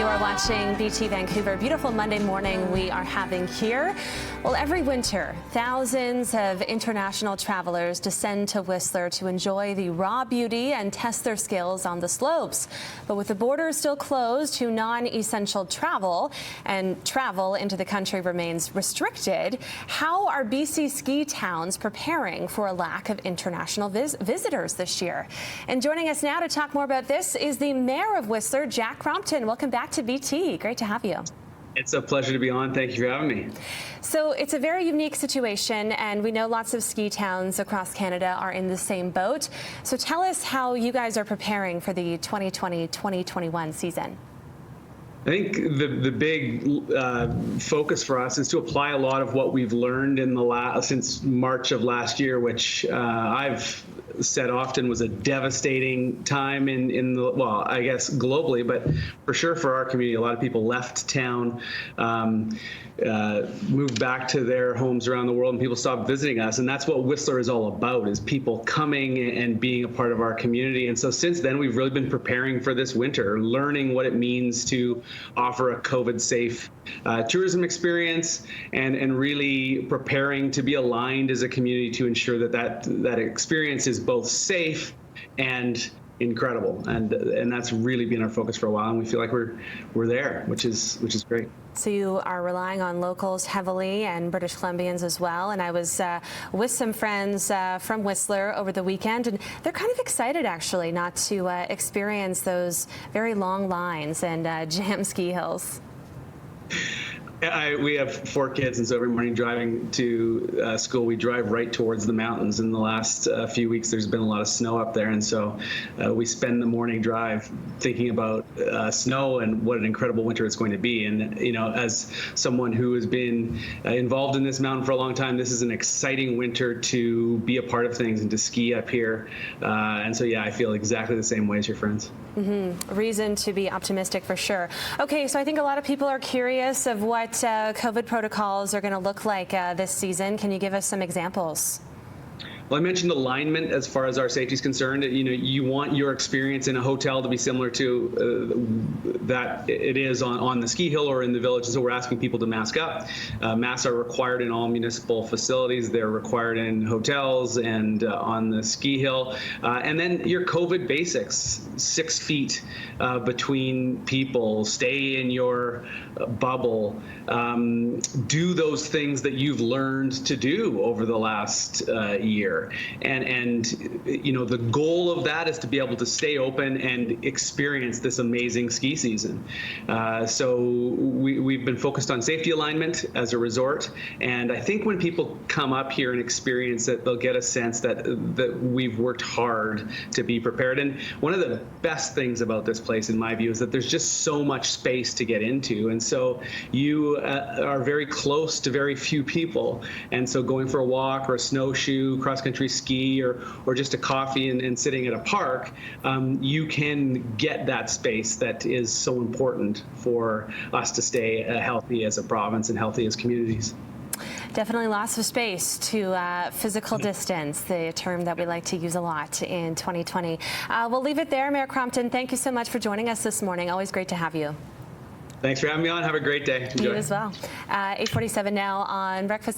are watching BT Vancouver. Beautiful Monday morning we are having here. Well, every winter, thousands of international travelers descend to Whistler to enjoy the raw beauty and test their skills on the slopes. But with the borders still closed to non-essential travel and travel into the country remains restricted, how are BC ski towns preparing for a lack of international visitors this year? And joining us now to talk more about this is the Mayor of Whistler, Jack Crompton. Welcome back to BT. Great to have you. It's a pleasure to be on. Thank you for having me. So it's a very unique situation, and we know lots of ski towns across Canada are in the same boat. So tell us how you guys are preparing for the 2020-2021 season. I think the big focus for us is to apply a lot of what we've learned in since March of last year, which I've said often was a devastating time well, I guess globally, but for sure for our community. A lot of people left town, moved back to their homes around the world, and people stopped visiting us. And that's what Whistler is all about, is people coming and being a part of our community. And so since then, we've really been preparing for this winter, learning what it means to offer a COVID-safe tourism experience, and really preparing to be aligned as a community to ensure that experience is both safe and incredible, and that's really been our focus for a while, and we feel like we're there, which is great. So you are relying on locals heavily and British Columbians as well. And I was with some friends from Whistler over the weekend, and they're kind of excited actually not to experience those very long lines and jam ski hills. We have 4 kids, and so every morning driving to school, we drive right towards the mountains. In the last few weeks, there's been a lot of snow up there, and so we spend the morning drive thinking about snow and what an incredible winter it's going to be. And you know, as someone who has been involved in this mountain for a long time, this is an exciting winter to be a part of things and to ski up here. And so, yeah, I feel exactly the same way as your friends. Mm-hmm. Reason to be optimistic for sure. Okay, so I think a lot of people are curious of what COVID protocols are going to look like this season. Can you give us some examples? Well, I mentioned alignment as far as our safety is concerned. You know, you want your experience in a hotel to be similar to that it is on the ski hill or in the village. And so we're asking people to mask up. Masks are required in all municipal facilities. They're required in hotels and on the ski hill. And then your COVID basics: 6 feet between people, stay in your bubble, do those things that you've learned to do over the last year. And you know, the goal of that is to be able to stay open and experience this amazing ski season. So we've been focused on safety alignment as a resort, and I think when people come up here and experience it, they'll get a sense that we've worked hard to be prepared. And one of the best things about this place, in my view, is that there's just so much space to get into, and so you are very close to very few people. And so going for a walk or a snowshoe, cross-country ski, or just a coffee and sitting at a park, you can get that space that is so important for us to stay healthy as a province and healthy as communities. Definitely lots of space to physical distance, the term that we like to use a lot in 2020. We'll leave it there. Mayor Crompton, thank you so much for joining us this morning. Always great to have you. Thanks for having me on. Have a great day. Enjoy. You as well. 8:47 now on Breakfast